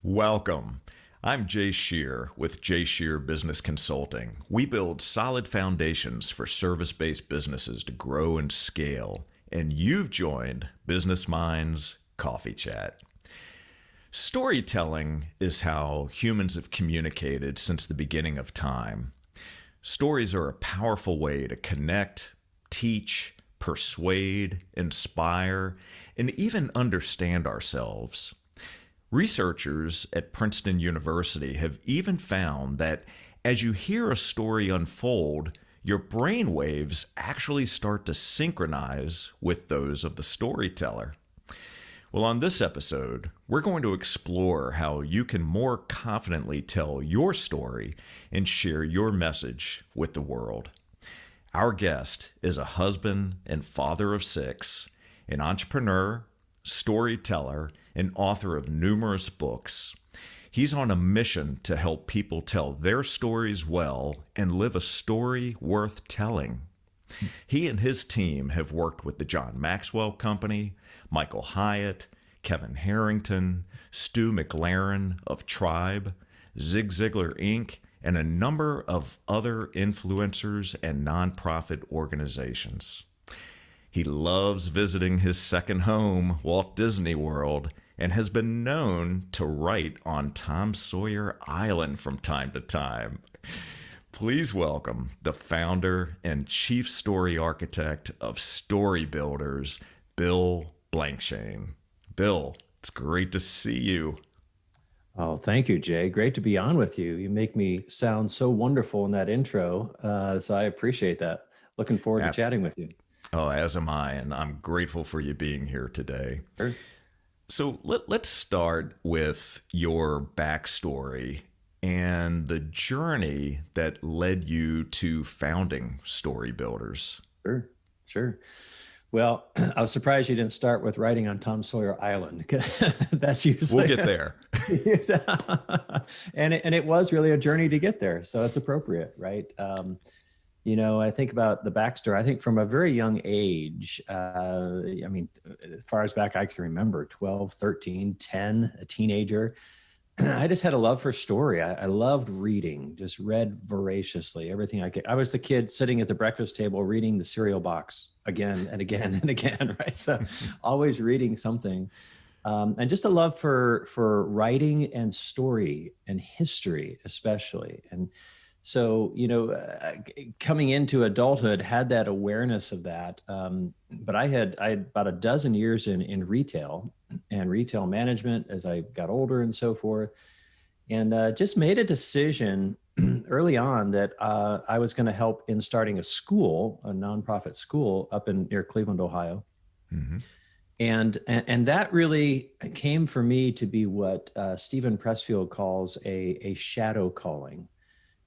Welcome. I'm Jay Shear with Jay Shear Business Consulting. We build solid foundations for service-based businesses to grow and scale, and you've joined Business Minds Coffee Chat. Storytelling is how humans have communicated since the beginning of time. Stories are a powerful way to connect, teach, persuade, inspire, and even understand ourselves. Researchers at Princeton University have even found that as you hear a story unfold, your brain waves actually start to synchronize with those of the storyteller. Well, on this episode, we're going to explore how you can more confidently tell your story and share your message with the world. Our guest is a husband and father of 6, an entrepreneur, storyteller, and author of numerous books. He's on a mission to help people tell their stories well and live a story worth telling. He and his team have worked with the John Maxwell Company, Michael Hyatt, Kevin Harrington, Stu McLaren of Tribe, Zig Ziglar Inc., and a number of other influencers and nonprofit organizations. He loves visiting his second home, Walt Disney World, and has been known to write on Tom Sawyer Island from time to time. Please welcome the founder and chief story architect of StoryBuilders, Bill Blankschaen. Bill, it's great to see you. Oh, thank you, Jay. Great to be on with you. You make me sound so wonderful in that intro, so I appreciate that. Looking forward to chatting with you. Oh, as am I, and I'm grateful for you being here today. Sure. So let's start with your backstory and the journey that led you to founding StoryBuilders. Sure. Well, I was surprised you didn't start with writing on Tom Sawyer Island. That's usually we'll get there. and it was really a journey to get there, so it's appropriate, right? I think about the backstory. I think from a very young age, as far as back I can remember, 12, 13, 10, a teenager, I just had a love for story. I loved reading, just read voraciously, everything I could. I was the kid sitting at the breakfast table reading the cereal box again and again and again, right? So always reading something. And just a love for writing and story and history, especially. And so, coming into adulthood, had that awareness of that. But I had about a dozen years in retail and retail management as I got older and so forth. And just made a decision early on that I was going to help in starting a school, a nonprofit school up near Cleveland, Ohio. Mm-hmm. And that really came for me to be what Stephen Pressfield calls a shadow calling.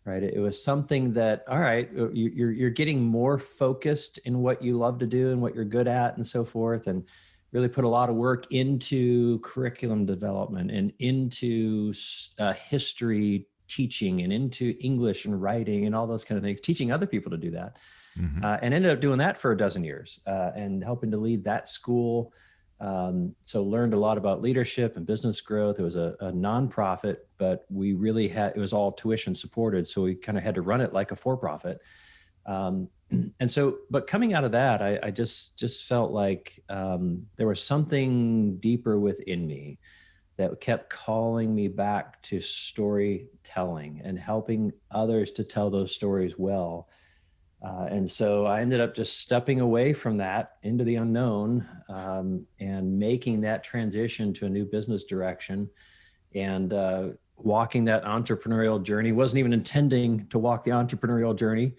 Right. It was something that, all right, you're getting more focused in what you love to do and what you're good at and so forth, and really put a lot of work into curriculum development and into history teaching and into English and writing and all those kind of things, teaching other people to do that. Mm-hmm. And ended up doing that for a dozen years and helping to lead that school. So learned a lot about leadership and business growth. It was a nonprofit, but we really it was all tuition supported. So we kind of had to run it like a for-profit. But coming out of that, I just felt like there was something deeper within me that kept calling me back to storytelling and helping others to tell those stories well. And so I ended up just stepping away from that into the unknown and making that transition to a new business direction and walking that entrepreneurial journey. Wasn't even intending to walk the entrepreneurial journey,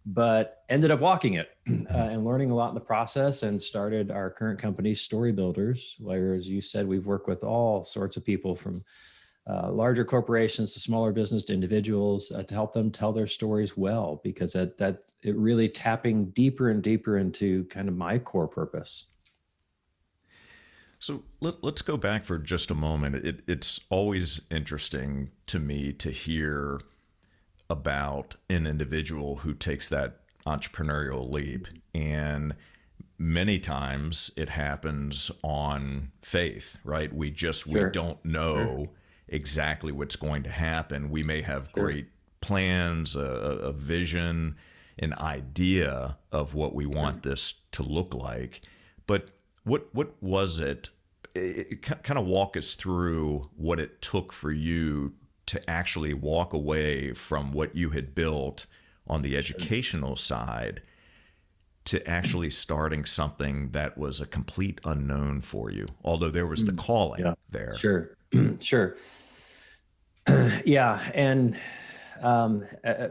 but ended up walking it and learning a lot in the process, and started our current company, StoryBuilders, where, as you said, we've worked with all sorts of people from larger corporations to smaller business to individuals to help them tell their stories well, because that it really tapping deeper and deeper into kind of my core purpose. So let's go back for just a moment. It's always interesting to me to hear about an individual who takes that entrepreneurial leap. And many times it happens on faith, right? We Sure. don't Sure. know exactly what's going to happen. We may have Sure. great plans, a vision, an idea of what we Sure. want this to look like. But what was it? Kind of walk us through what it took for you to actually walk away from what you had built on the Sure. educational side to actually starting something that was a complete unknown for you, although there was the calling Yeah. there. Sure. Sure. Yeah. And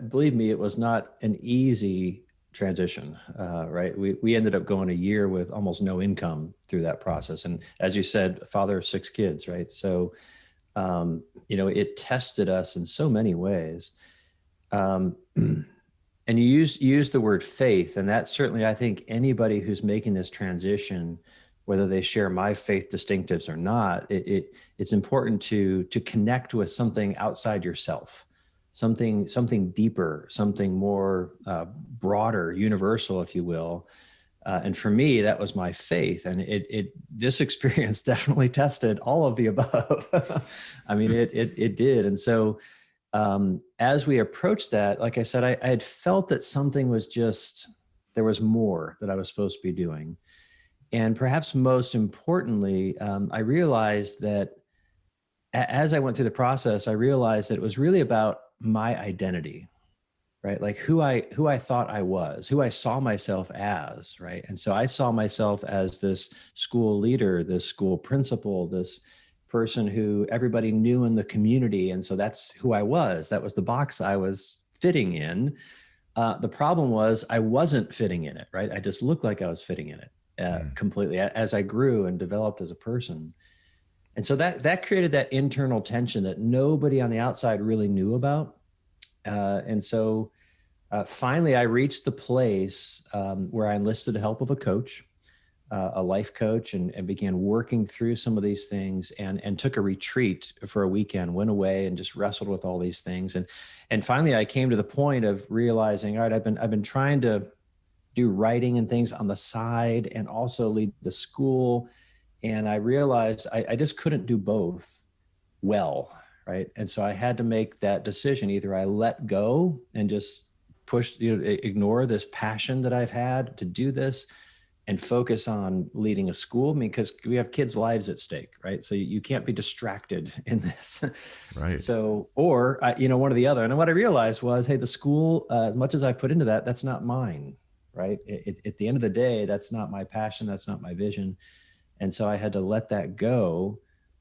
believe me, it was not an easy transition, right? We ended up going a year with almost no income through that process. And as you said, father of 6 kids, right? So, it tested us in so many ways. And you use the word faith, and that certainly, I think anybody who's making this transition, whether they share my faith distinctives or not, it's important to connect with something outside yourself, something deeper, something more broader, universal, if you will. And for me, that was my faith, and this experience definitely tested all of the above. I mean, it did, and so as we approached that, like I said, I had felt that something was there was more that I was supposed to be doing. And perhaps most importantly, I realized that as I went through the process, I realized that it was really about my identity, right? Like who I thought I was, who I saw myself as, right? And so I saw myself as this school leader, this school principal, this person who everybody knew in the community. And so that's who I was. That was the box I was fitting in. The problem was I wasn't fitting in it, right? I just looked like I was fitting in it completely as I grew and developed as a person. And so that created that internal tension that nobody on the outside really knew about. And so finally, I reached the place where I enlisted the help of a coach, a life coach, and began working through some of these things and took a retreat for a weekend, went away and just wrestled with all these things. And finally, I came to the point of realizing, all right, I've been trying to do writing and things on the side and also lead the school. And I realized I just couldn't do both well, right? And so I had to make that decision. Either I let go and just ignore this passion that I've had to do this and focus on leading a school. I mean, because we have kids' lives at stake, right? So you can't be distracted in this. Right. So, or, one or the other. And what I realized was, hey, the school, as much as I put into that, that's not mine, right? At the end of the day, that's not my passion. That's not my vision. And so I had to let that go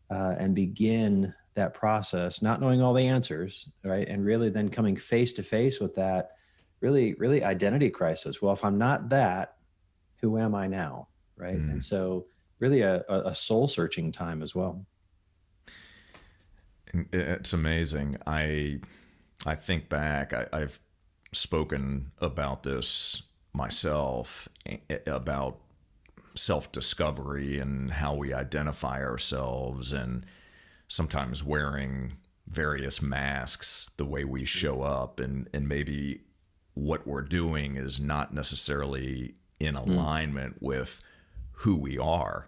and begin that process, not knowing all the answers, right? And really then coming face to face with that really identity crisis. Well, if I'm not that, who am I now, right? And so really a soul searching time as well. It's amazing. I think back, I've spoken about this myself, about self-discovery and how we identify ourselves, and sometimes wearing various masks, the way we show up, and maybe what we're doing is not necessarily in alignment with who we are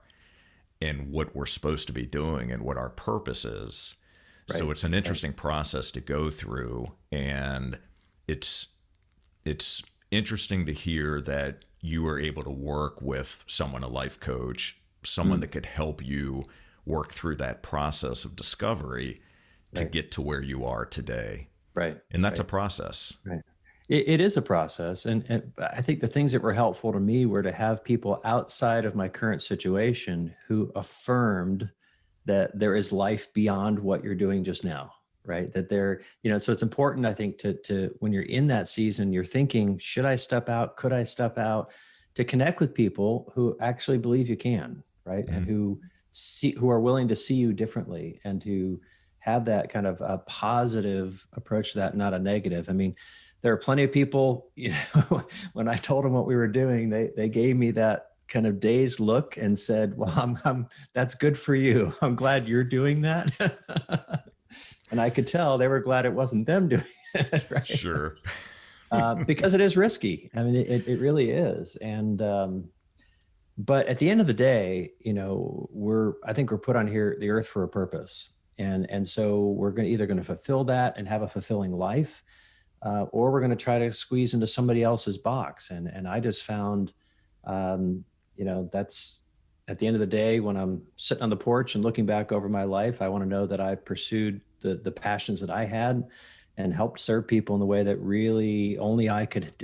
and what we're supposed to be doing and what our purpose is. Right. So it's an interesting process to go through, and it's interesting to hear that you were able to work with someone, a life coach, someone that could help you work through that process of discovery to get to where you are today. Right. And that's a process. Right. It is a process. And I think the things that were helpful to me were to have people outside of my current situation who affirmed that there is life beyond what you're doing just now, right? That there, so it's important, I think, to when you're in that season, you're thinking, should I step out? Could I step out? To connect with people who actually believe you can, right? And who are willing to see you differently, and to have that kind of a positive approach to that, not a negative. I mean, there are plenty of people, when I told them what we were doing, they gave me that kind of dazed look and said, well, that's good for you. I'm glad you're doing that. And I could tell they were glad it wasn't them doing it, right? Sure. Because it is risky. I mean, it really is. And, but at the end of the day, I think we're put on the earth for a purpose. And so we're either going to fulfill that and have a fulfilling life, or we're going to try to squeeze into somebody else's box. And I just found, that's at the end of the day, when I'm sitting on the porch and looking back over my life, I want to know that I pursued the passions that I had and helped serve people in the way that really only I could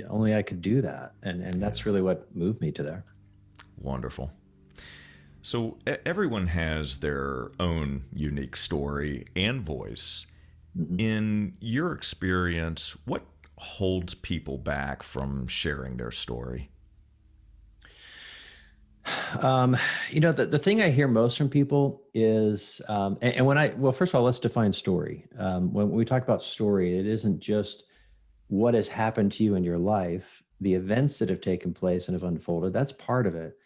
do that. And that's really what moved me to there. Wonderful. So everyone has their own unique story and voice. Mm-hmm. In your experience, what holds people back from sharing their story? The thing I hear most from people is, first of all, let's define story. When we talk about story, it isn't just what has happened to you in your life, the events that have taken place and have unfolded. That's part of it.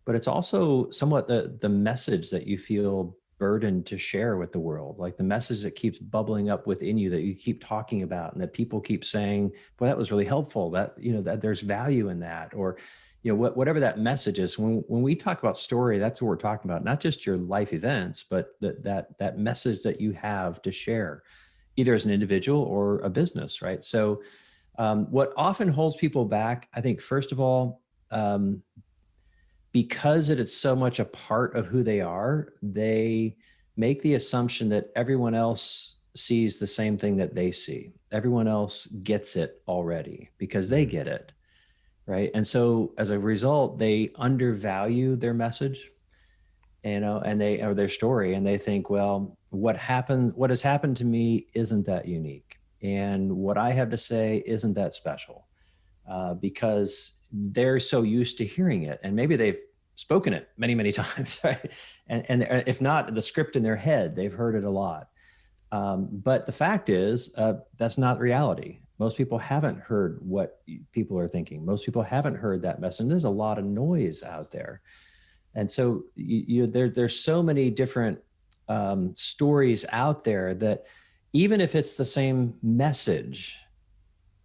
But it's also somewhat the message that you feel burdened to share with the world, like the message that keeps bubbling up within you that you keep talking about and that people keep saying, boy, that was really helpful, that there's value in that, or whatever that message is. When we talk about story, that's what we're talking about, not just your life events, but that message that you have to share, either as an individual or a business, right? So what often holds people back, I think, first of all, because it is so much a part of who they are, they make the assumption that everyone else sees the same thing that they see. Everyone else gets it already because they get it, right? And so as a result, they undervalue their message, and their story, and they think, well, what has happened to me isn't that unique, and what I have to say isn't that special. Because they're so used to hearing it, and maybe they've spoken it many, many times, right? And if not the script in their head, they've heard it a lot. But the fact is, that's not reality. Most people haven't heard what people are thinking. Most people haven't heard that message. And there's a lot of noise out there. And so there's so many different stories out there that even if it's the same message,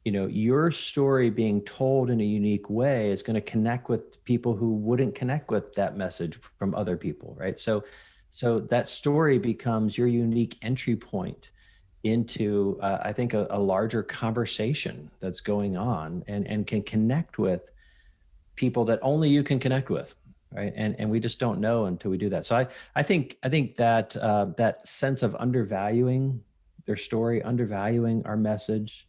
your story being told in a unique way is going to connect with people who wouldn't connect with that message from other people, right? So that story becomes your unique entry point into, I think, a larger conversation that's going on and can connect with people that only you can connect with, right? And we just don't know until we do that. So I think that that sense of undervaluing their story, undervaluing our message,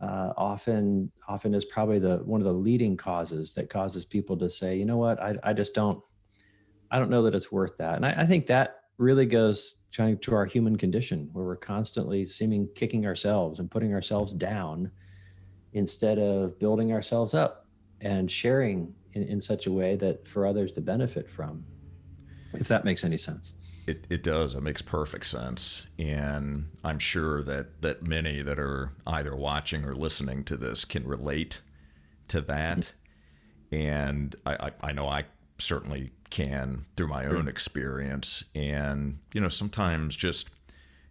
often is probably one of the leading causes that causes people to say, you know what, I don't know that it's worth that. And I think that really goes to our human condition, where we're constantly kicking ourselves and putting ourselves down instead of building ourselves up and sharing in such a way that for others to benefit from, if that makes any sense. It does. It makes perfect sense. And I'm sure that many that are either watching or listening to this can relate to that. And I know I certainly can through my own experience. And, sometimes just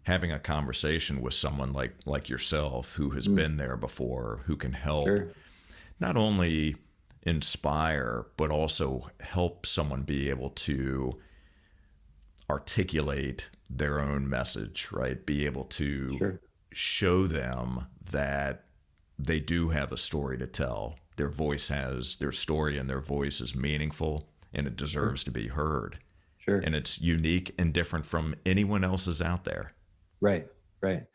having a conversation with someone like yourself who has been there before, who can help not only inspire, but also help someone be able to articulate their own message, right? Be able to show them that they do have a story to tell. Their story and their voice is meaningful, and it deserves to be heard. And it's unique and different from anyone else's out there. Right. We're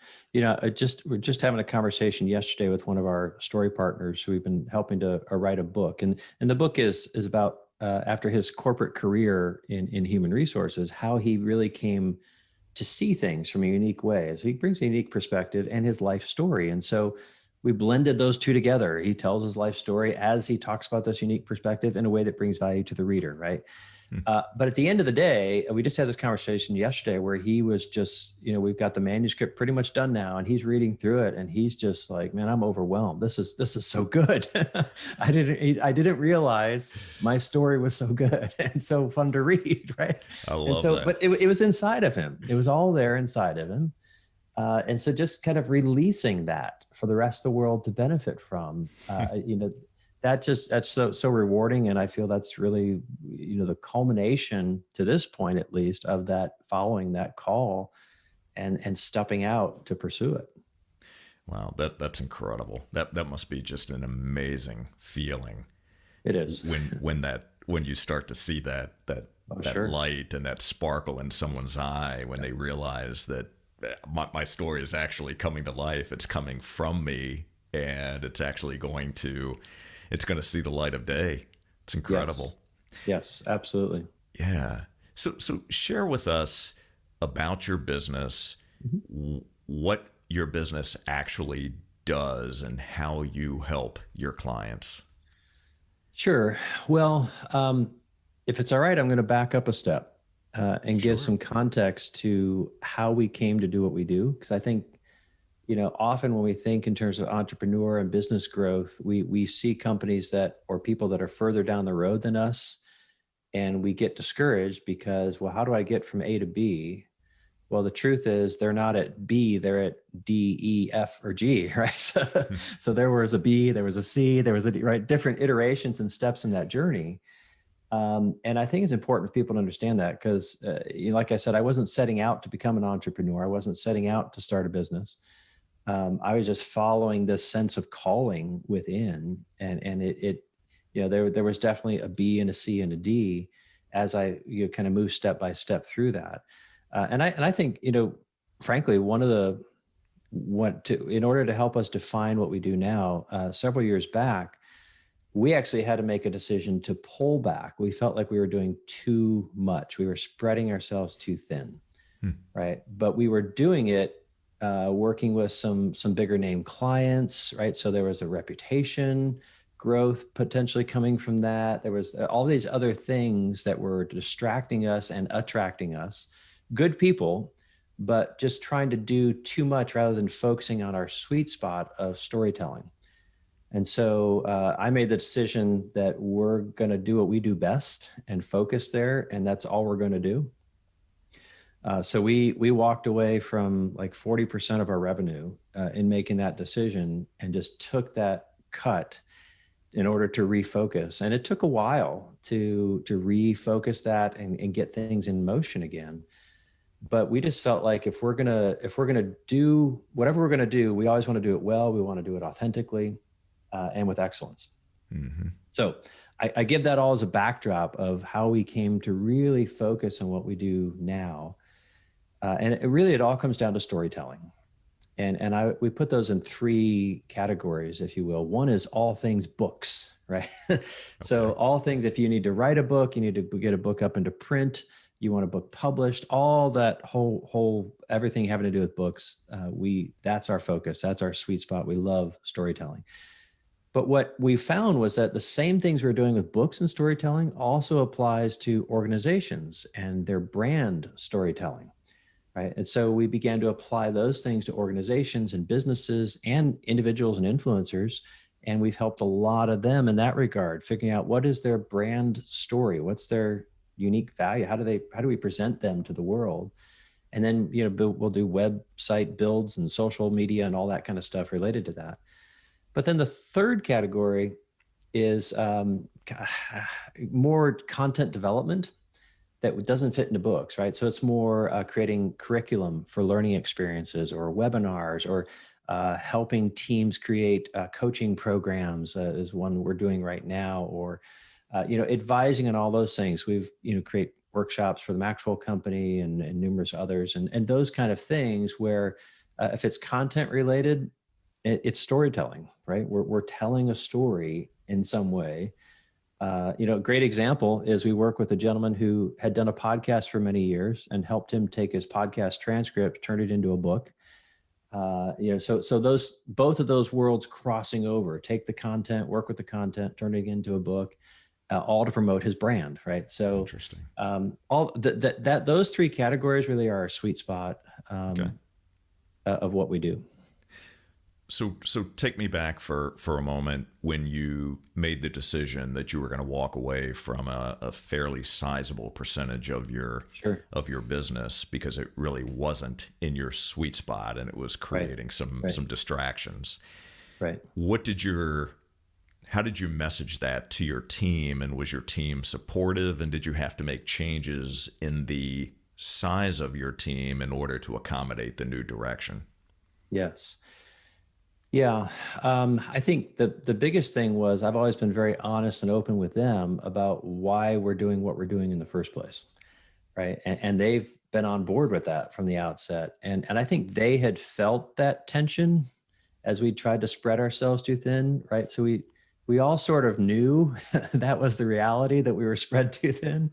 just having a conversation yesterday with one of our story partners who we've been helping to write a book. And the book is about, after his corporate career in human resources, how he really came to see things from a unique way. So he brings a unique perspective and his life story. And so we blended those two together. He tells his life story as he talks about this unique perspective in a way that brings value to the reader, right? But at the end of the day, we just had this conversation yesterday where he was just, we've got the manuscript pretty much done now, and he's reading through it, and he's just like, man, I'm overwhelmed. This is so good. I didn't realize my story was so good and so fun to read, right? I love that. But it was inside of him. It was all there inside of him. And so just kind of releasing that for the rest of the world to benefit from, that's so rewarding. And I feel that's really, the culmination to this point, at least, of that, following that call and stepping out to pursue it. Wow. That's incredible. That must be just an amazing feeling. It is. when you start to see that sure. light and that sparkle in someone's eye, when they realize that my story is actually coming to life. It's coming from me, and it's actually going to see the light of day. It's incredible. Yes, absolutely. Yeah. So share with us about your business, what your business actually does, and how you help your clients. Sure. Well, if it's all right, I'm going to back up a step. And give some context to how we came to do what we do. Because I think, often when we think in terms of entrepreneur and business growth, we see companies or people that are further down the road than us, and we get discouraged because, well, how do I get from A to B? Well, the truth is they're not at B, they're at D, E, F, or G, right? So there was a B, there was a C, there was a D, right? Different iterations and steps in that journey. And I think it's important for people to understand that because, like I said, I wasn't setting out to become an entrepreneur. I wasn't setting out to start a business. I was just following this sense of calling within, and there was definitely a B and a C and a D as I kind of moved step by step through that. And I think, frankly, in order to help us define what we do now, several years back, we actually had to make a decision to pull back. We felt like we were doing too much. We were spreading ourselves too thin, right? But we were doing it working with some bigger name clients, right? So there was a reputation growth potentially coming from that. There was all these other things that were distracting us and attracting us. Good people, but just trying to do too much rather than focusing on our sweet spot of storytelling. And so I made the decision that we're going to do what we do best and focus there, and that's all we're going to do. So we walked away from like 40% of our revenue in making that decision, and just took that cut in order to refocus. And it took a while to refocus that and get things in motion again. But we just felt like if we're gonna do whatever we're gonna do, we always want to do it well. We want to do it authentically. And with excellence. Mm-hmm. So I give that all as a backdrop of how we came to really focus on what we do now. And it all comes down to storytelling. And we put those in three categories, if you will. One is all things books, right? Okay. So all things, if you need to write a book, you need to get a book up into print, you want a book published, all that whole everything having to do with books, that's our focus. That's our sweet spot. We love storytelling. But what we found was that the same things we're doing with books and storytelling also applies to organizations and their brand storytelling, right? And so we began to apply those things to organizations and businesses and individuals and influencers. And we've helped a lot of them in that regard, figuring out what is their brand story, what's their unique value, how do we present them to the world? And then, we'll do website builds and social media and all that kind of stuff related to that. But then the third category is more content development that doesn't fit into books, right? So it's more creating curriculum for learning experiences or webinars, or helping teams create coaching programs is one we're doing right now, or advising on all those things. We've create workshops for the Maxwell Company and numerous others, and those kind of things where if it's content related, it's storytelling, right? We're telling a story in some way. A great example is we work with a gentleman who had done a podcast for many years and helped him take his podcast transcript, turn it into a book. So both of those worlds crossing over, take the content, work with the content, turn it into a book. all to promote his brand, right? So Interesting. all that those three categories really are our sweet spot Okay. of what we do. So take me back for a moment when you made the decision that you were going to walk away from a fairly sizable percentage Sure. of your business because it really wasn't in your sweet spot and it was Right. creating some Right. some distractions. Right. How did you message that to your team, and was your team supportive, and did you have to make changes in the size of your team in order to accommodate the new direction? Yes. Yeah. I think the biggest thing was I've always been very honest and open with them about why we're doing what we're doing in the first place. Right. And they've been on board with that from the outset. And I think they had felt that tension as we tried to spread ourselves too thin. Right. So we all sort of knew that was the reality, that we were spread too thin,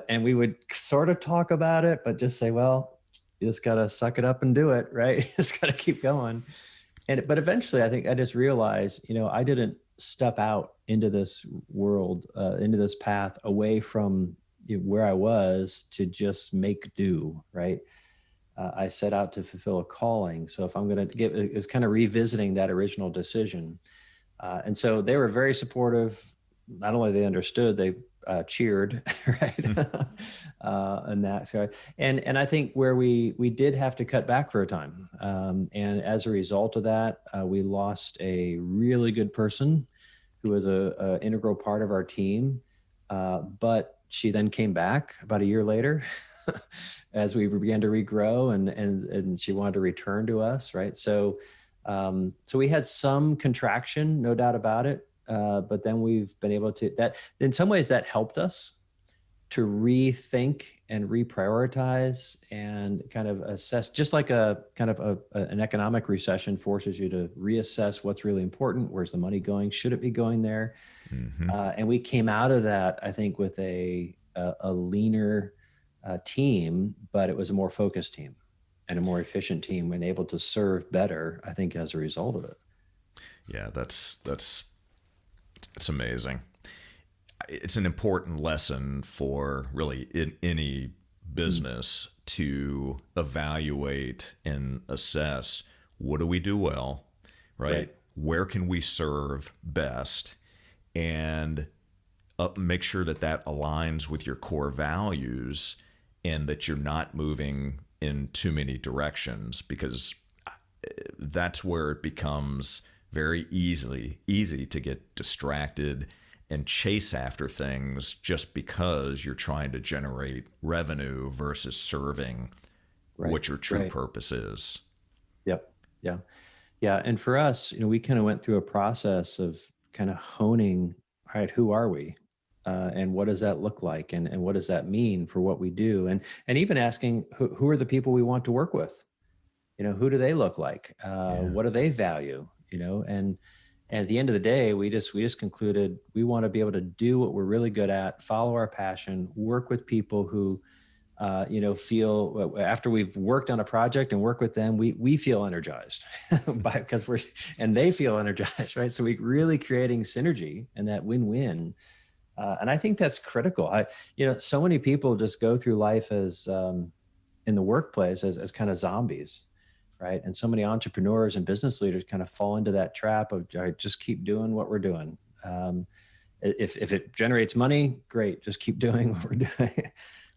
and we would sort of talk about it, but just say, well, you just got to suck it up and do it. Right. You just got to keep going. But eventually I think I just realized, I didn't step out into this world, into this path away from where I was to just make do, right? I set out to fulfill a calling. So if I'm going to give, it's kind of revisiting that original decision. And so they were very supportive. Not only they understood, they cheered, right? And that, so, and I think where we did have to cut back for a time, and as a result of that, we lost a really good person who was a integral part of our team, but she then came back about a year later as we began to regrow, and she wanted to return to us, right? So we had some contraction, no doubt about it. But then we've been able to, that in some ways that helped us to rethink and reprioritize and kind of assess, just like an economic recession forces you to reassess what's really important. Where's the money going? Should it be going there? Mm-hmm. And we came out of that, I think, with a leaner team, but it was a more focused team and a more efficient team and able to serve better, I think, as a result of it. Yeah, it's amazing. It's an important lesson for really in any business to evaluate and assess, what do we do well, right? Where can we serve best? And make sure that that aligns with your core values and that you're not moving in too many directions, because that's where it becomes very easy to get distracted and chase after things just because you're trying to generate revenue versus serving what your true purpose is. Yep. Yeah. Yeah. And for us, we kind of went through a process of kind of honing, all right, who are we? And what does that look like? And what does that mean for what we do? And even asking who are the people we want to work with? Who do they look like? What do they value? And at the end of the day, we just concluded we want to be able to do what we're really good at, follow our passion, work with people who, feel, after we've worked on a project and work with them, we feel energized and they feel energized, right? So we really creating synergy and that win-win. And I think that's critical. So many people just go through life as in the workplace as kind of zombies. Right. And so many entrepreneurs and business leaders kind of fall into that trap of, all right, just keep doing what we're doing. If it generates money, great, just keep doing what we're doing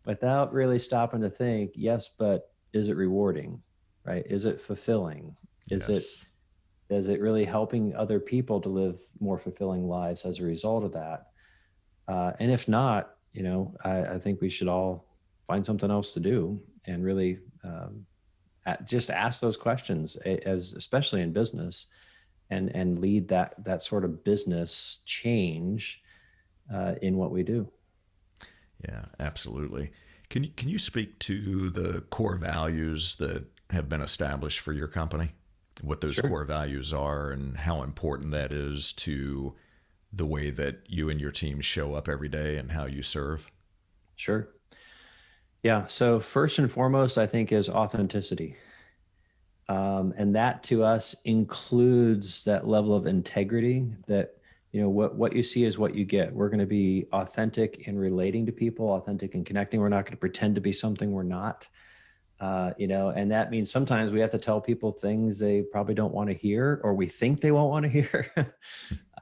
without really stopping to think, yes, but is it rewarding? Right? Is it fulfilling? Is it really helping other people to live more fulfilling lives as a result of that? And if not, I think we should all find something else to do and really just ask those questions, especially in business, and lead that sort of business change in what we do. Yeah, absolutely. Can you speak to the core values that have been established for your company? What those core values are and how important that is to the way that you and your team show up every day and how you serve? Sure. Yeah. So first and foremost, I think, is authenticity. And that to us includes that level of integrity that what you see is what you get. We're going to be authentic in relating to people, authentic in connecting. We're not going to pretend to be something we're not. And that means sometimes we have to tell people things they probably don't want to hear, or we think they won't want to hear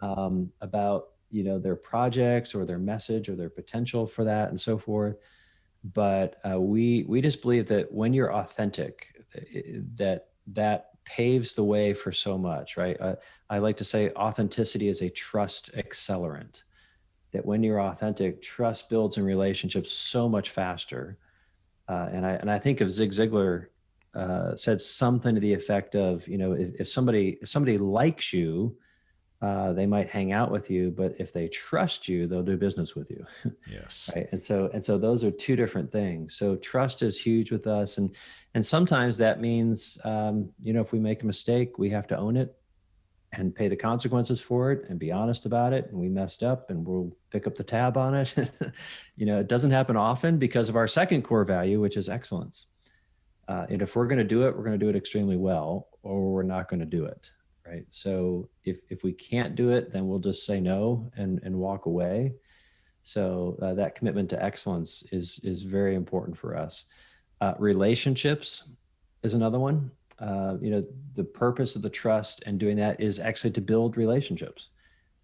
about, their projects or their message or their potential for that and so forth. But we just believe that when you're authentic, that paves the way for so much, right? I like to say authenticity is a trust accelerant, that when you're authentic, trust builds in relationships so much faster. And I think of Zig Ziglar said something to the effect of, if somebody likes you, they might hang out with you, but if they trust you, they'll do business with you. Yes. Right. And so those are two different things. So trust is huge with us. And sometimes that means, if we make a mistake, we have to own it and pay the consequences for it and be honest about it. And we messed up and we'll pick up the tab on it. It doesn't happen often because of our second core value, which is excellence. And if we're going to do it, we're going to do it extremely well, or we're not going to do it. Right. So if we can't do it, then we'll just say no and walk away. So that commitment to excellence is very important for us. Relationships is another one. The purpose of the trust and doing that is actually to build relationships.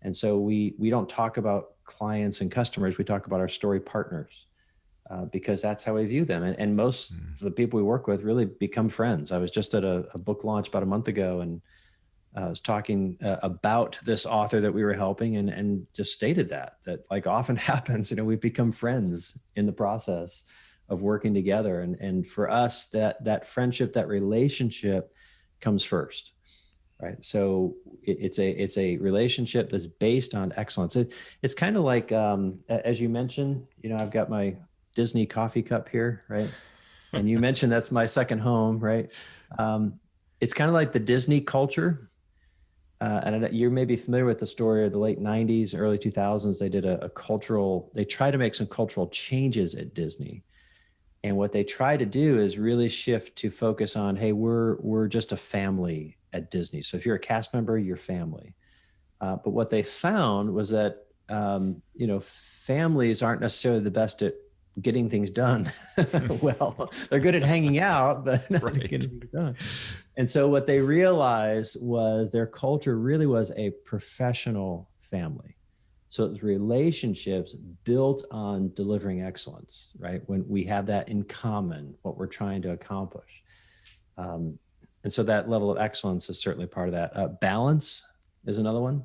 And so we don't talk about clients and customers. We talk about our story partners because that's how we view them. And most of the people we work with really become friends. I was just at a book launch about a month ago, and I was talking about this author that we were helping, and just stated that like often happens, we've become friends in the process of working together. And for us, that friendship, that relationship comes first, right? So it's a relationship that's based on excellence. It's kind of like, as you mentioned, I've got my Disney coffee cup here, right? And you mentioned that's my second home, right? It's kind of like the Disney culture. And you may be familiar with the story of the late 90s, early 2000s. They did they tried to make some cultural changes at Disney. And what they tried to do is really shift to focus on, hey, we're just a family at Disney. So if you're a cast member, you're family. But what they found was that, families aren't necessarily the best at getting things done. Well, they're good at hanging out, but not Right. getting things done. And so what they realized was their culture really was a professional family. So it was relationships built on delivering excellence, right? When we have that in common, what we're trying to accomplish. And so that level of excellence is certainly part of that. Balance is another one.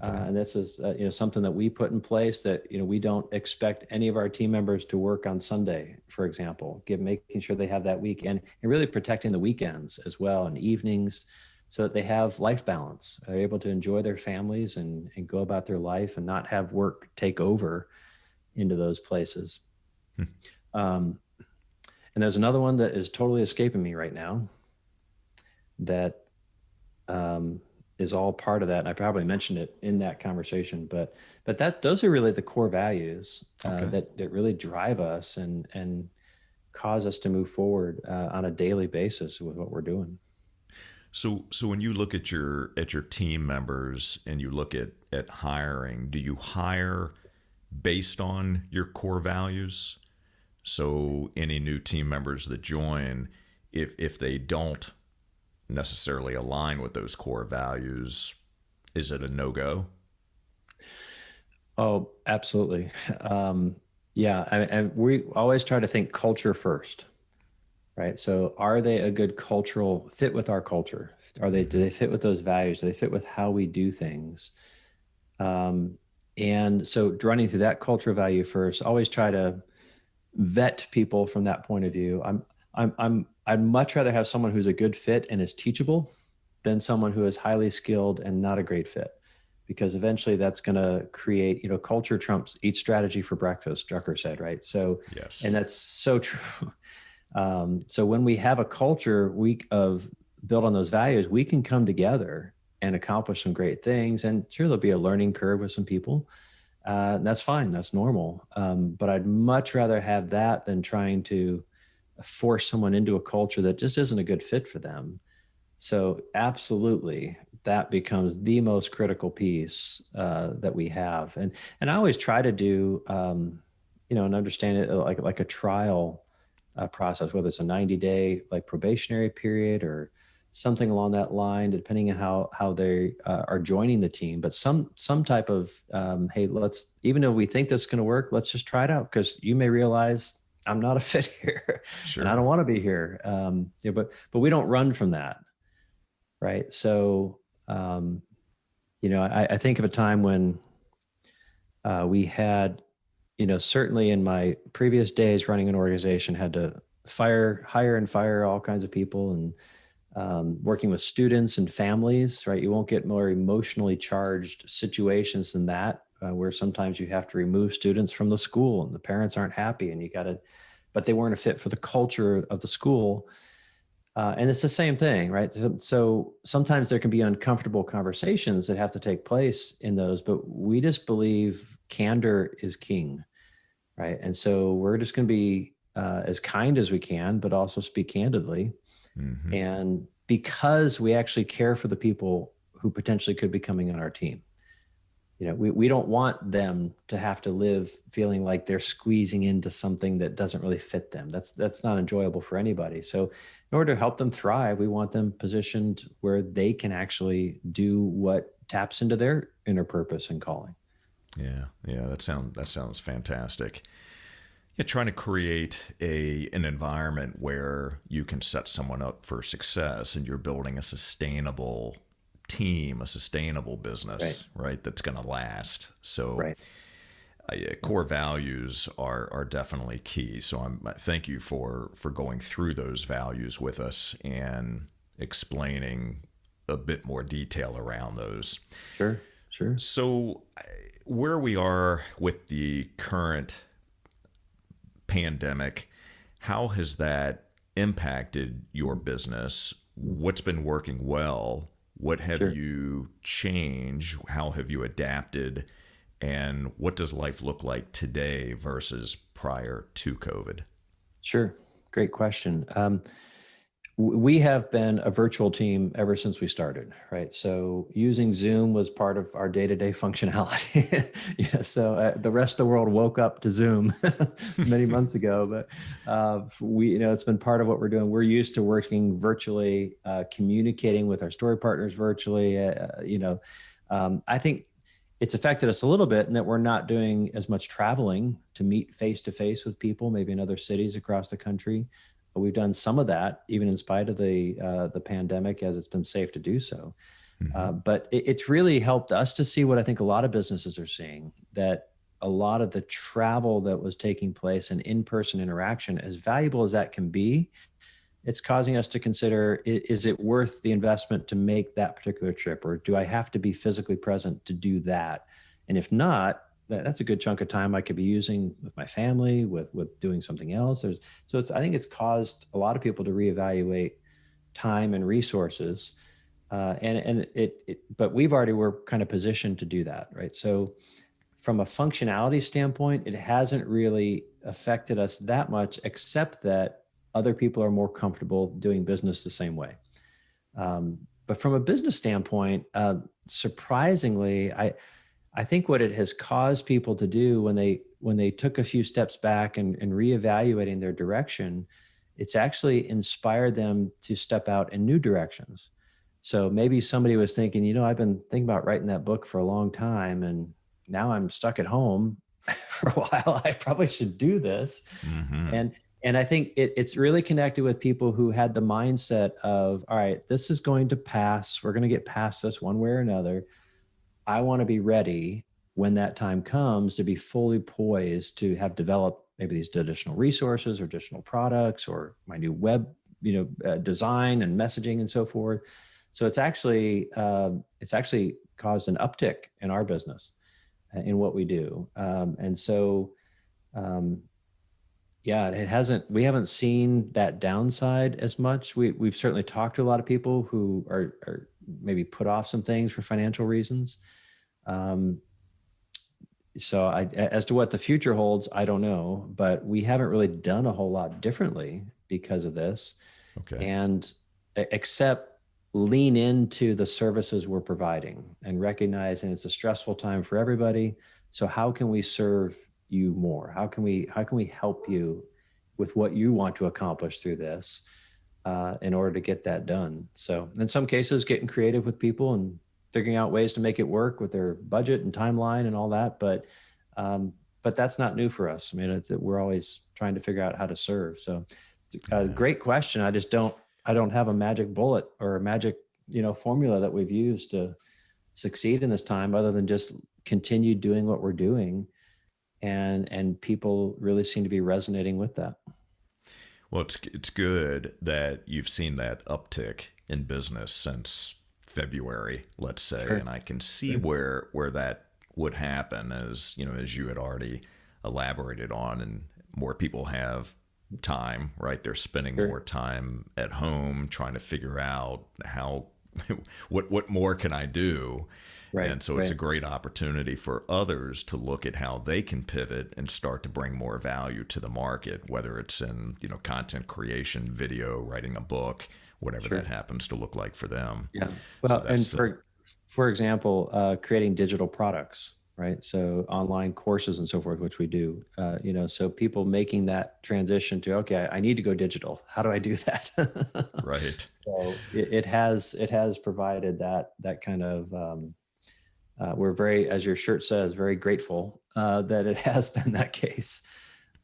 Okay. And this is something that we put in place, that we don't expect any of our team members to work on Sunday, for example, making sure they have that weekend, and really protecting the weekends as well, and evenings, so that they have life balance, are able to enjoy their families and go about their life and not have work take over into those places. And there's another one that is totally escaping me right now that is all part of that. And I probably mentioned it in that conversation, but those are really the core values that really drive us and cause us to move forward on a daily basis with what we're doing. So when you look at your team members and you look at hiring, do you hire based on your core values? So any new team members that join, if they don't necessarily align with those core values, is it a no-go? Oh, absolutely. And we always try to think culture first, right? So are they a good cultural fit with our culture? Do they fit with those values? Do they fit with how we do things? And so running through that culture value first, always try to vet people from that point of view. I'd much rather have someone who's a good fit and is teachable than someone who is highly skilled and not a great fit, because eventually that's going to create, culture trumps eat strategy for breakfast, Drucker said, right? So, yes. And that's so true. So when we have a culture built on those values, we can come together and accomplish some great things. And sure, there'll be a learning curve with some people. That's fine. That's normal. But I'd much rather have that than trying to force someone into a culture that just isn't a good fit for them. So absolutely that becomes the most critical piece that we have. And I always try to do, and understand it like a trial process, whether it's a 90-day like probationary period or something along that line, depending on how they are joining the team. But some type of, hey, even though we think this is going to work, let's just try it out, because you may realize I'm not a fit here, Sure. and I don't want to be here. But we don't run from that, right? So, I think of a time when we had, certainly in my previous days running an organization, had to hire and fire all kinds of people, and working with students and families, right? You won't get more emotionally charged situations than that, where sometimes you have to remove students from the school and the parents aren't happy, and but they weren't a fit for the culture of the school. And it's the same thing, right? So sometimes there can be uncomfortable conversations that have to take place in those, but we just believe candor is king, right? And so we're just going to be as kind as we can, but also speak candidly. Mm-hmm. And because we actually care for the people who potentially could be coming on our team, we don't want them to have to live feeling like they're squeezing into something that doesn't really fit them. That's not enjoyable for anybody. So in order to help them thrive, we want them positioned where they can actually do what taps into their inner purpose and calling. Yeah. That sounds fantastic. Yeah, trying to create an environment where you can set someone up for success, and you're building a sustainable team, a sustainable business, right? That's going to last. So core values are definitely key. So thank you for going through those values with us and explaining a bit more detail around those. Sure. So where we are with the current pandemic, how has that impacted your business? What's been working well? What have you changed? How have you adapted? And what does life look like today versus prior to COVID? Sure. Great question. We have been a virtual team ever since we started, right? So using Zoom was part of our day-to-day functionality. So the rest of the world woke up to Zoom many months ago, but it's been part of what we're doing. We're used to working virtually, communicating with our story partners virtually. I think it's affected us a little bit in that we're not doing as much traveling to meet face-to-face with people, maybe in other cities across the country. We've done some of that, even in spite of the pandemic, as it's been safe to do so. Mm-hmm. But it's really helped us to see what I think a lot of businesses are seeing, that a lot of the travel that was taking place and in-person interaction, as valuable as that can be, it's causing us to consider, is it worth the investment to make that particular trip? Or do I have to be physically present to do that? And if not, that's a good chunk of time I could be using with my family, with doing something else. I think it's caused a lot of people to reevaluate time and resources, but we're kind of positioned to do that, right? So from a functionality standpoint, it hasn't really affected us that much, except that other people are more comfortable doing business the same way. But from a business standpoint, surprisingly, I think what it has caused people to do when they took a few steps back and reevaluating their direction, it's actually inspired them to step out in new directions. So maybe somebody was thinking, I've been thinking about writing that book for a long time, and now I'm stuck at home for a while. I probably should do this. Mm-hmm. And I think it's really connected with people who had the mindset of, all right, this is going to pass. We're going to get past this one way or another. I want to be ready when that time comes to be fully poised to have developed maybe these additional resources or additional products or my new web, design and messaging and so forth. So it's actually caused an uptick in our business in what we do. We haven't seen that downside as much. We've certainly talked to a lot of people who are maybe put off some things for financial reasons. So as to what the future holds, I don't know, but we haven't really done a whole lot differently because of this. Okay. And except lean into the services we're providing and recognizing it's a stressful time for everybody. So how can we serve you more? How can we help you with what you want to accomplish through this in order to get that done? So in some cases, getting creative with people and figuring out ways to make it work with their budget and timeline and all that. But that's not new for us. I mean, we're always trying to figure out how to serve. So it's a great question. I don't have a magic bullet or a magic, formula that we've used to succeed in this time, other than just continue doing what we're doing. And people really seem to be resonating with that. Well, it's good that you've seen that uptick in business since February, let's say, Sure. and I can see where that would happen, as you had already elaborated on, and more people have time, right? They're spending more time at home trying to figure out how what more can I do? Right. And so it's a great opportunity for others to look at how they can pivot and start to bring more value to the market, whether it's in, content creation, video, writing a book, whatever that happens to look like for them. Yeah. Well, So and for example, creating digital products, right? So online courses and so forth, which we do, so people making that transition to, okay, I need to go digital. How do I do that? right. So it has provided that kind of, we're very, as your shirt says, very grateful that it has been that case,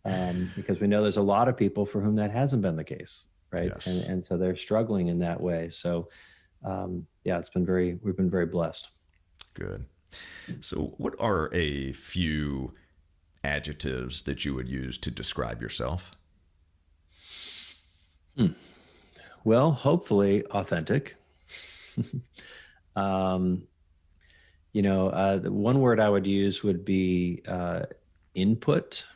because we know there's a lot of people for whom that hasn't been the case, right? Yes. And so they're struggling in that way. So we've been very blessed. Good. So what are a few adjectives that you would use to describe yourself? Well, hopefully authentic. The one word I would use would be input.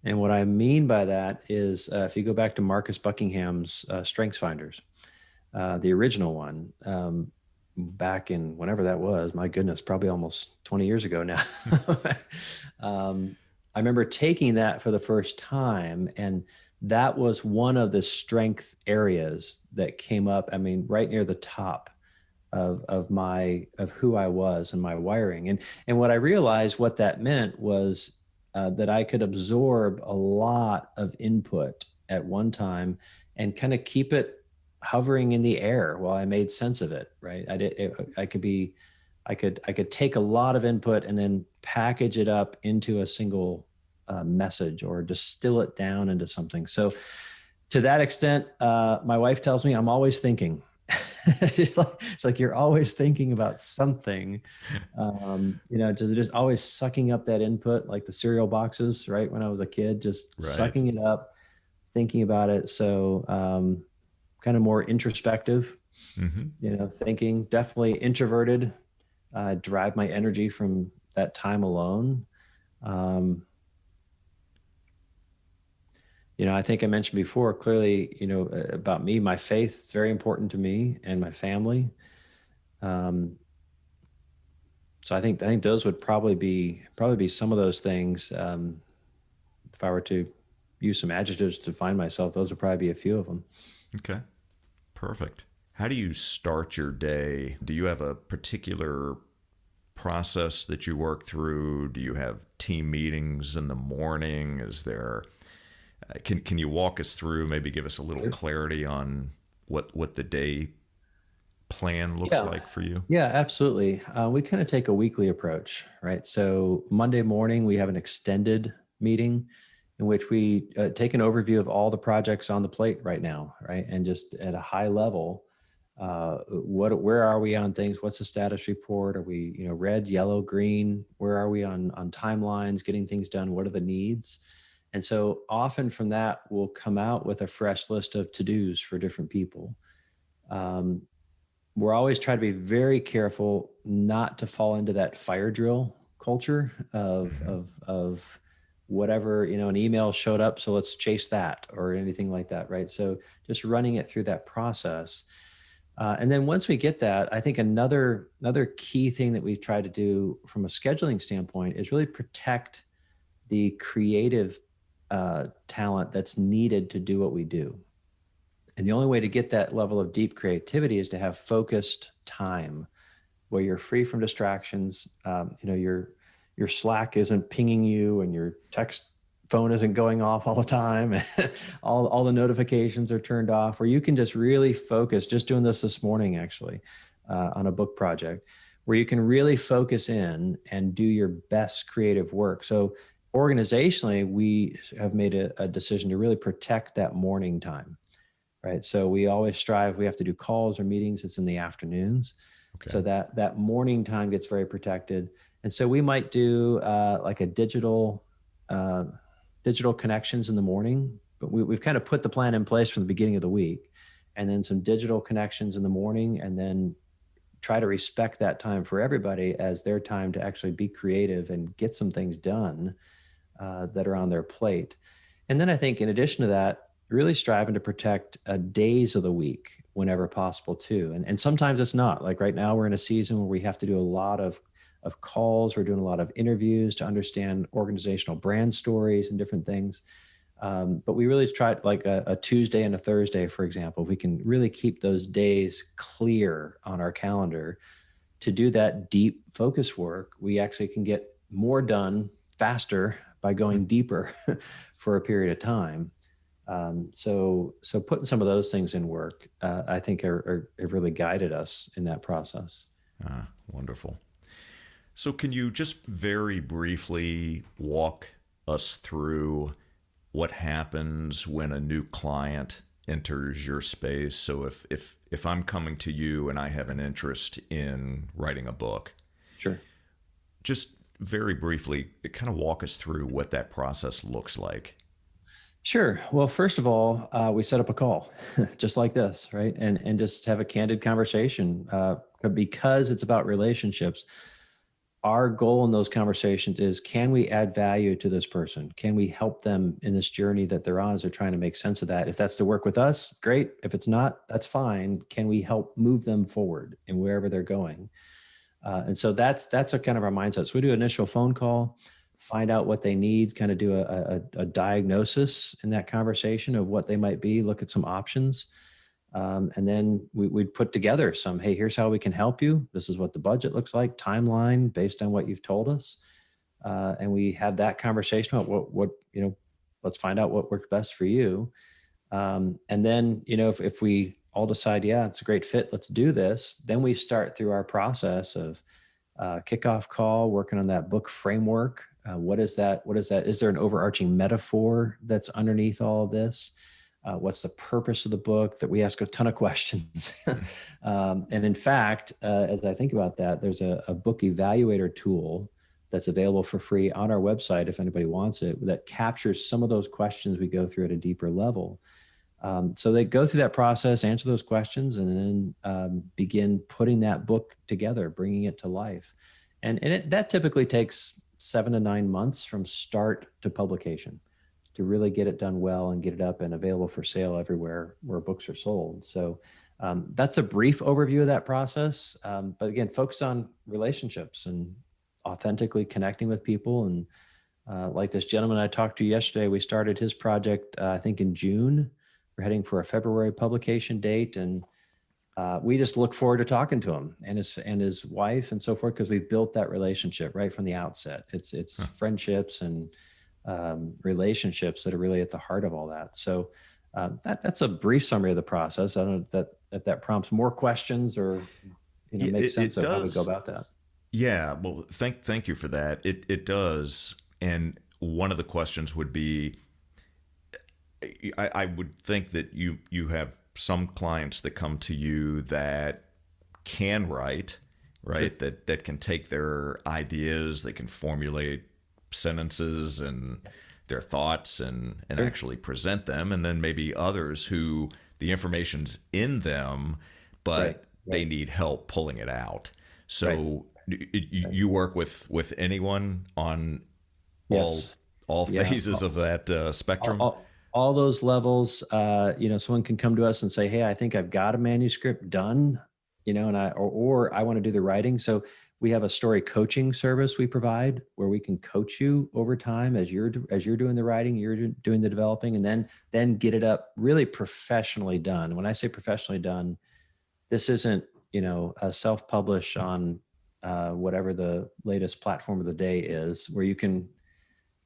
And what I mean by that is if you go back to Marcus Buckingham's Strengths Finders, the original one, back in whenever that was, my goodness, probably almost 20 years ago now. I remember taking that for the first time, and that was one of the strength areas that came up. I mean, right near the top of who I was and my wiring. And what I realized what that meant was that I could absorb a lot of input at one time and kind of keep it hovering in the air while I made sense of it. Right. I could take a lot of input and then package it up into a single message or distill it down into something. So to that extent, my wife tells me I'm always thinking. It's like you're always thinking about something, just always sucking up that input, like the cereal boxes, right? When I was a kid, just sucking it up, thinking about it. So kind of more introspective, thinking, definitely introverted, derive my energy from that time alone. I think I mentioned before, clearly, about me, my faith is very important to me and my family. So I think those would probably be some of those things. If I were to use some adjectives to define myself, those would probably be a few of them. Okay, perfect. How do you start your day? Do you have a particular process that you work through? Do you have team meetings in the morning? Is there Can you walk us through, maybe give us a little clarity on what the day plan looks like for you? Yeah, absolutely. We kind of take a weekly approach, right? So Monday morning, we have an extended meeting in which we take an overview of all the projects on the plate right now, right? And just at a high level, where are we on things? What's the status report? Are we, red, yellow, green? Where are we on timelines, getting things done? What are the needs? And so often from that, we'll come out with a fresh list of to-dos for different people. We're always trying to be very careful not to fall into that fire drill culture of whatever, an email showed up, so let's chase that or anything like that, right? So just running it through that process. And then once we get that, I think another key thing that we've tried to do from a scheduling standpoint is really protect the creative talent that's needed to do what we do. And the only way to get that level of deep creativity is to have focused time where you're free from distractions. Your Slack isn't pinging you, and your text phone isn't going off all the time. all the notifications are turned off, where you can just really focus. Just doing this morning, actually, on a book project, where you can really focus in and do your best creative work. So organizationally, we have made a decision to really protect that morning time, right? So we always strive, we have to do calls or meetings, it's in the afternoons. Okay. So that morning time gets very protected. And so we might do like a digital connections in the morning, but we've kind of put the plan in place from the beginning of the week, and then some digital connections in the morning, and then try to respect that time for everybody as their time to actually be creative and get some things done that are on their plate. And then I think in addition to that, really striving to protect days of the week whenever possible too. And sometimes it's not. Like right now we're in a season where we have to do a lot of calls. We're doing a lot of interviews to understand organizational brand stories and different things. But we really tried like a Tuesday and a Thursday, for example. If we can really keep those days clear on our calendar to do that deep focus work, we actually can get more done faster by going deeper for a period of time. So putting some of those things in work, I think have really guided us in that process. Wonderful. So can you just very briefly walk us through what happens when a new client enters your space? So if I'm coming to you and I have an interest in writing a book, sure, just very briefly, kind of walk us through what that process looks like. Sure. Well, first of all, we set up a call just like this, right? And just have a candid conversation because it's about relationships. Our goal in those conversations is, can we add value to this person? Can we help them in this journey that they're on as they're trying to make sense of that? If that's to work with us, great. If it's not, that's fine. Can we help move them forward in wherever they're going? And so that's a kind of our mindset. So we do an initial phone call, find out what they need, kind of do a diagnosis in that conversation of what they might be, look at some options. And then we'd put together some, hey, here's how we can help you. This is what the budget looks like, timeline based on what you've told us. And we have that conversation about what let's find out what worked best for you. And then, if we all decide, yeah, it's a great fit, let's do this. Then we start through our process of kickoff call, working on that book framework. What is that? Is there an overarching metaphor that's underneath all of this? What's the purpose of the book? That we ask a ton of questions. And in fact, as I think about that, there's a book evaluator tool that's available for free on our website if anybody wants it, that captures some of those questions we go through at a deeper level. So they go through that process, answer those questions, and then begin putting that book together, bringing it to life. And that typically takes 7 to 9 months from start to publication to really get it done well and get it up and available for sale everywhere where books are sold. So that's a brief overview of that process. But again, focus on relationships and authentically connecting with people. And like this gentleman I talked to yesterday, we started his project, I think in June. We're heading for a February publication date. And we just look forward to talking to him and his wife and so forth, because we've built that relationship right from the outset. It's friendships and relationships that are really at the heart of all that. So that's a brief summary of the process. I don't know if that prompts more questions or makes sense of how we go about that. Yeah, well, thank you for that. It does. And one of the questions would be, I would think that you have some clients that come to you that can write, right? Sure. That can take their ideas, they can formulate sentences and their thoughts and sure, actually present them. And then maybe others who the information's in them, but right. They need help pulling it out. So you work with anyone on yes. all phases of that spectrum? All those levels. Someone can come to us and say, hey, I think I've got a manuscript done, and I want to do the writing. So We have a story coaching service we provide where we can coach you over time as you're doing the writing, you're doing the developing, and then get it up really professionally done. When I say professionally done, this isn't, a self-publish on whatever the latest platform of the day is, where you can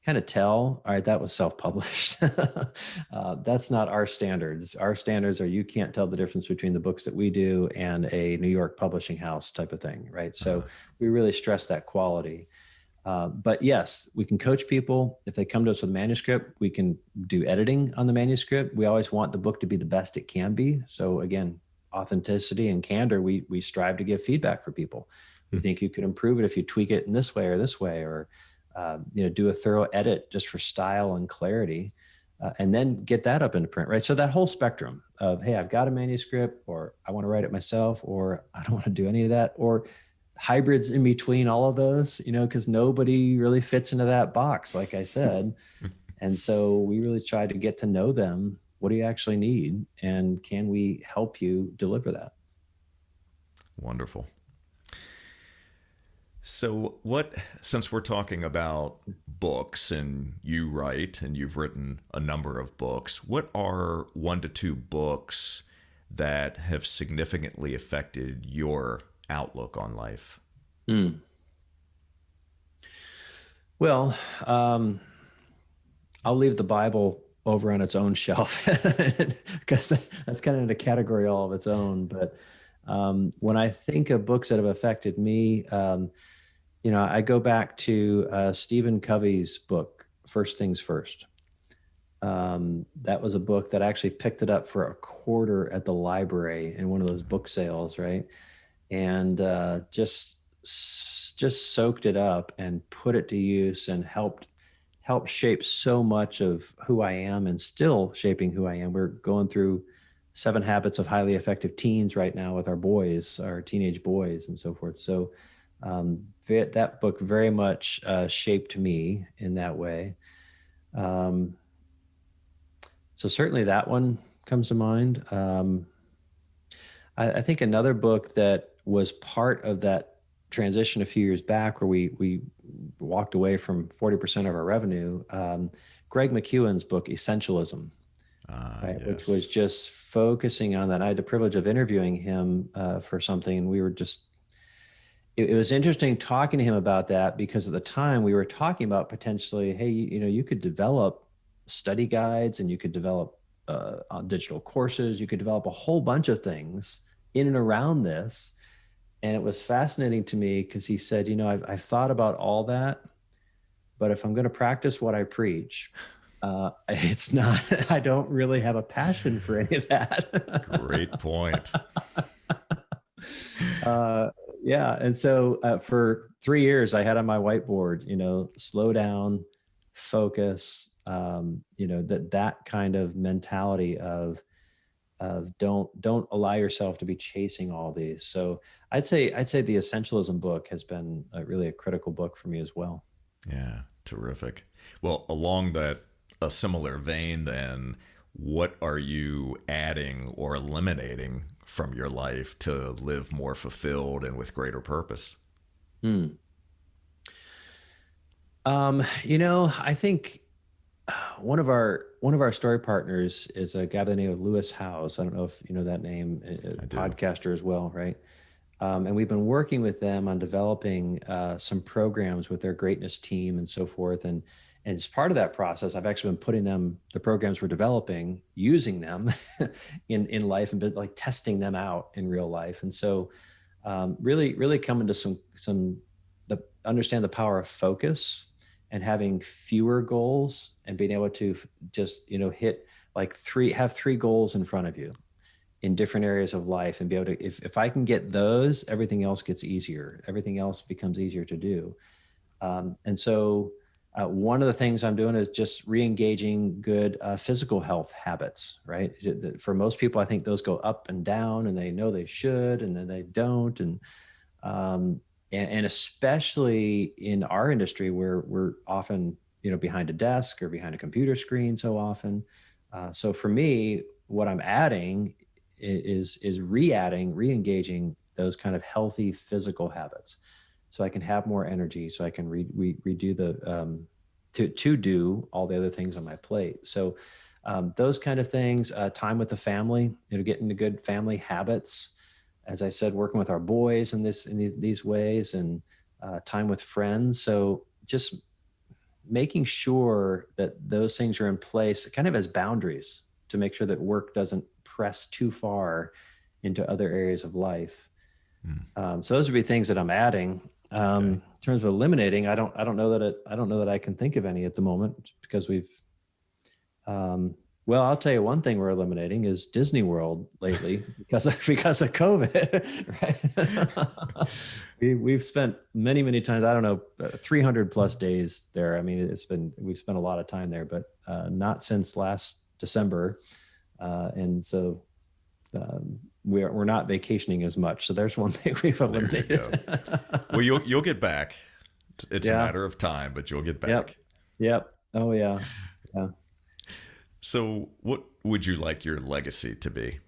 kind of tell, all right, that was self-published. That's not our standards. Our standards are, you can't tell the difference between the books that we do and a New York publishing house type of thing, right? So we really stress that quality. But yes, we can coach people. If they come to us with a manuscript, we can do editing on the manuscript. We always want the book to be the best it can be. So again, authenticity and candor, we strive to give feedback for people. We think you could improve it if you tweak it in this way, or do a thorough edit just for style and clarity, and then get that up into print, right? So that whole spectrum of, hey, I've got a manuscript, or I want to write it myself, or I don't want to do any of that, or hybrids in between all of those, because nobody really fits into that box, like I said. And so we really try to get to know them. What do you actually need? And can we help you deliver that? Wonderful. So since we're talking about books and you write and you've written a number of books, what are 1 to 2 books that have significantly affected your outlook on life? Well, I'll leave the Bible over on its own shelf because that's kind of in a category all of its own. But when I think of books that have affected me, I go back to Stephen Covey's book, First Things First. That was a book that I actually picked it up for a quarter at the library in one of those book sales, right? And just soaked it up and put it to use, and helped shape so much of who I am, and still shaping who I am. We're going through 7 Habits of Highly Effective Teens right now with our boys, our teenage boys, and so forth. So that book very much shaped me in that way. So certainly that one comes to mind. I think another book that was part of that transition a few years back, where we walked away from 40% of our revenue, Greg McKeown's book, Essentialism, right? Yes. Which was just focusing on that. I had the privilege of interviewing him for something. We were just, it was interesting talking to him about that, because at the time we were talking about potentially, hey, you could develop study guides, and you could develop digital courses, you could develop a whole bunch of things in and around this. And it was fascinating to me because he said, I've thought about all that, but if I'm going to practice what I preach, it's not, I don't really have a passion for any of that. Great point. Yeah. And so for 3 years, I had on my whiteboard, slow down, focus, that kind of mentality of don't allow yourself to be chasing all these. So I'd say the Essentialism book has been really a critical book for me as well. Yeah, terrific. Well, along a similar vein, then, what are you adding or eliminating from your life to live more fulfilled and with greater purpose? I think one of our story partners is a guy by the name of Lewis Howes. I don't know if you know that name, a podcaster as well, right? And we've been working with them on developing some programs with their greatness team and so forth. And as part of that process, I've actually been putting the programs we're developing, using them in life, and been like testing them out in real life. And so really coming to understand the power of focus, and having fewer goals, and being able to just, have 3 goals in front of you in different areas of life, and be able to, if I can get those, everything else gets easier. Everything else becomes easier to do. And so one of the things I'm doing is just re-engaging good physical health habits, right? For most people, I think those go up and down, and they know they should, and then they don't. And especially in our industry, where we're often, behind a desk or behind a computer screen so often. So for me, what I'm adding is re-engaging those kind of healthy physical habits. so I can have more energy, so I can redo the, to do all the other things on my plate. So those kind of things, time with the family, get into good family habits. As I said, working with our boys in these ways, and time with friends. So just making sure that those things are in place kind of as boundaries to make sure that work doesn't press too far into other areas of life. So those would be things that I'm adding. In terms of eliminating, I don't know that I can think of any at the moment, because we've, well, I'll tell you one thing we're eliminating is Disney World lately because of COVID, right? We've spent many times, I don't know, 300 plus days there. I mean, we've spent a lot of time there, but not since last December. And so we're not vacationing as much. So there's one thing we've eliminated. Well, you'll get back. It's a matter of time, but you'll get back. Yep. Oh yeah. Yeah. So what would you like your legacy to be?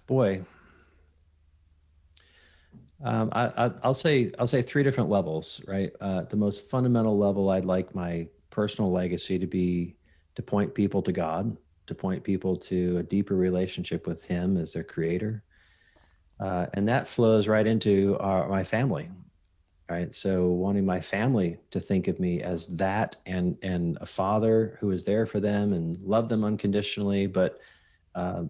Boy, I'll say three different levels, right? The most fundamental level, I'd like my personal legacy to be to point people to God, to point people to a deeper relationship with Him as their creator. And that flows right into my family, right? So wanting my family to think of me as that, and a father who is there for them and loved them unconditionally, but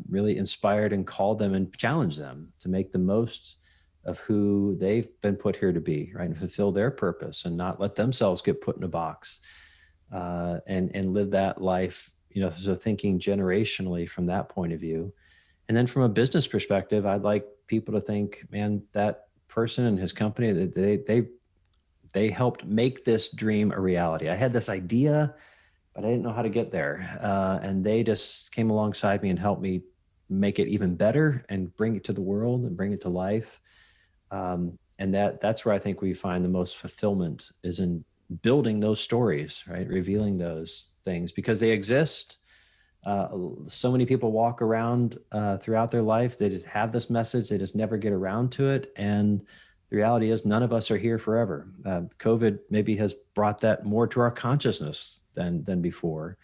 really inspired and called them and challenged them to make the most of who they've been put here to be, right? And fulfill their purpose and not let themselves get put in a box, and live that life, so thinking generationally from that point of view. And then from a business perspective, I'd like people to think, man, that person and his company, that they helped make this dream a reality. I had this idea, but I didn't know how to get there. And they just came alongside me and helped me make it even better and bring it to the world and bring it to life. And that's where I think we find the most fulfillment, is in building those stories, right? Revealing those things because they exist. So many people walk around throughout their life. They just have this message. They just never get around to it. And the reality is none of us are here forever. COVID maybe has brought that more to our consciousness than before.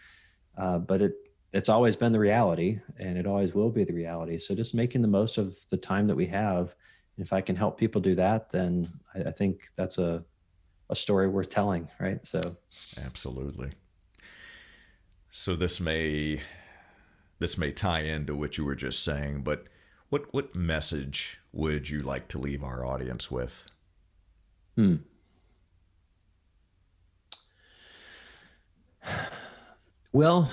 But it's always been the reality, and it always will be the reality. So just making the most of the time that we have. If I can help people do that, then I think that's a story worth telling, right? So absolutely. So this may tie into what you were just saying, but what message would you like to leave our audience with? Well,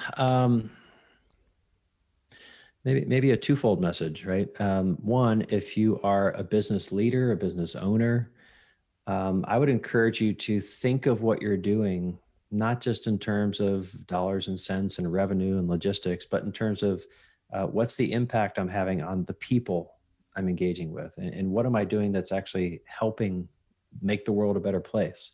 maybe a twofold message, right? One, if you are a business leader, a business owner, I would encourage you to think of what you're doing, not just in terms of dollars and cents and revenue and logistics, but in terms of what's the impact I'm having on the people I'm engaging with, and what am I doing that's actually helping make the world a better place.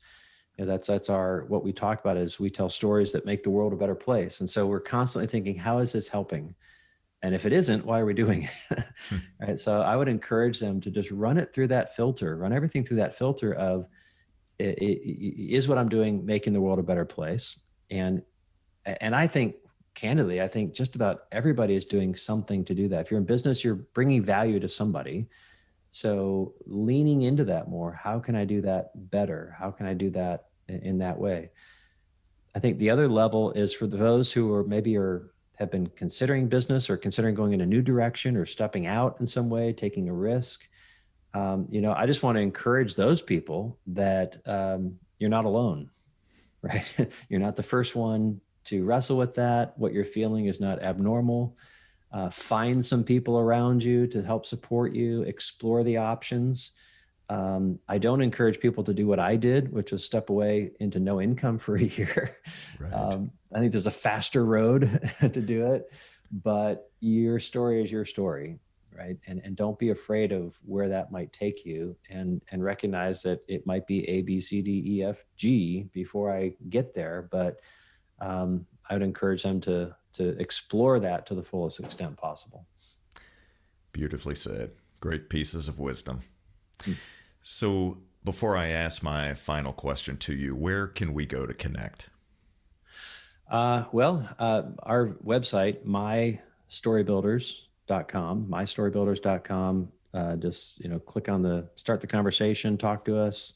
That's what we talk about is we tell stories that make the world a better place. And so we're constantly thinking, how is this helping? And if it isn't, why are we doing it? Right. So I would encourage them to just run it through that filter, run everything through that filter of, is what I'm doing making the world a better place? And I think, candidly, I think just about everybody is doing something to do that. If you're in business, you're bringing value to somebody. So leaning into that more, how can I do that better? How can I do that in that way? I think the other level is for those who have been considering business or considering going in a new direction or stepping out in some way, taking a risk. I just want to encourage those people that you're not alone, right? You're not the first one to wrestle with that. What you're feeling is not abnormal. Find some people around you to help support you, explore the options. I don't encourage people to do what I did, which was step away into no income for a year. Right. I think there's a faster road to do it, but your story is your story, right? And don't be afraid of where that might take you, and recognize that it might be A, B, C, D, E, F, G before I get there. But I would encourage them to explore that to the fullest extent possible. Beautifully said. Great pieces of wisdom. Hmm. So before I ask my final question to you, where can we go to connect? Our website, mystorybuilders.com, just, click on the start the conversation, talk to us,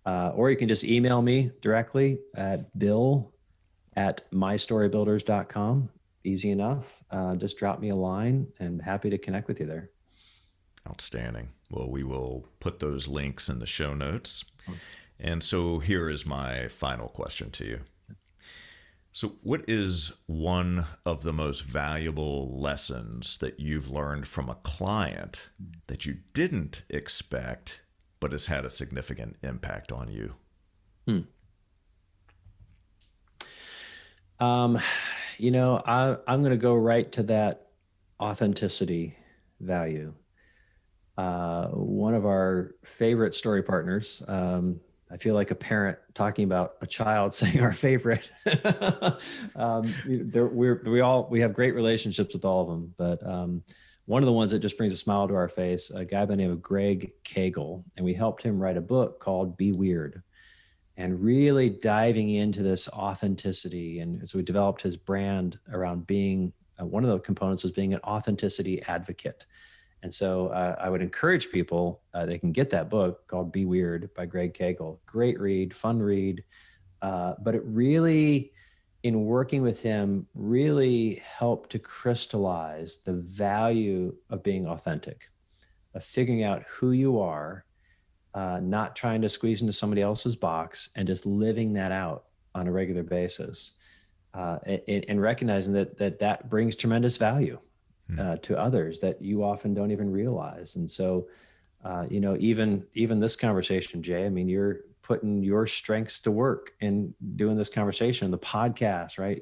or you can just email me directly at bill@mystorybuilders.com. Easy enough. Just drop me a line and happy to connect with you there. Outstanding. Well, we will put those links in the show notes. And so here is my final question to you. So, what is one of the most valuable lessons that you've learned from a client that you didn't expect, but has had a significant impact on you? I'm going to go right to that authenticity value. One of our favorite story partners, I feel like a parent talking about a child saying our favorite. We have great relationships with all of them, but one of the ones that just brings a smile to our face, a guy by the name of Greg Cagle, and we helped him write a book called Be Weird, and really diving into this authenticity. And so we developed his brand around being, one of the components is being an authenticity advocate. And so I would encourage people, they can get that book called Be Weird by Greg Cagle. Great read, fun read. But it really, in working with him, really helped to crystallize the value of being authentic, of figuring out who you are, not trying to squeeze into somebody else's box, and just living that out on a regular basis, and recognizing that brings tremendous value to others that you often don't even realize. And so, even this conversation, Jay, I mean, you're putting your strengths to work in doing this conversation, the podcast, right?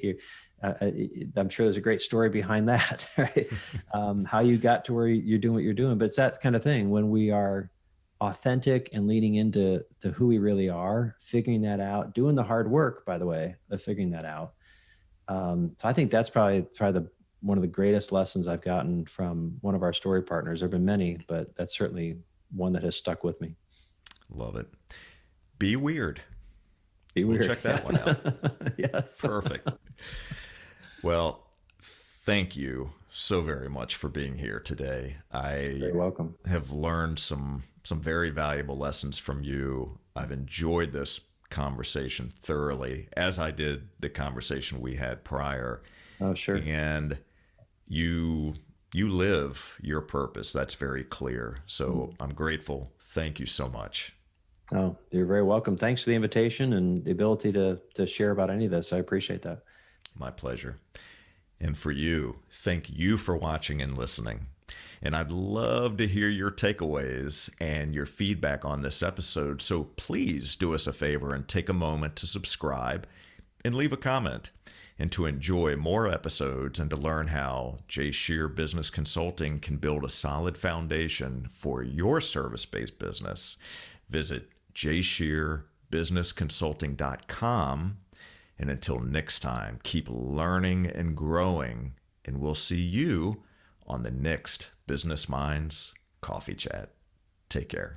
I'm sure there's a great story behind that, right? How you got to where you're doing what you're doing. But it's that kind of thing when we are authentic and leaning into who we really are, figuring that out, doing the hard work, by the way, of figuring that out. So I think that's probably one of the greatest lessons I've gotten from one of our story partners. There have been many, but that's certainly one that has stuck with me. Love it. Be Weird. Be Weird. We'll check that one out. Yes. Perfect. Well, thank you so very much for being here today. You're welcome. Have learned some very valuable lessons from you. I've enjoyed this conversation thoroughly, as I did the conversation we had prior. Oh, sure. And you live your purpose. That's very clear. So I'm grateful. Thank you so much. Oh, you're very welcome. Thanks for the invitation and the ability to share about any of this. I appreciate that. My pleasure. And for you, thank you for watching and listening. And I'd love to hear your takeaways and your feedback on this episode. So please do us a favor and take a moment to subscribe and leave a comment. And to enjoy more episodes and to learn how Jay Shear Business Consulting can build a solid foundation for your service-based business, visit jayshearbusinessconsulting.com. And until next time, keep learning and growing, and we'll see you on the next Business Minds Coffee Chat. Take care.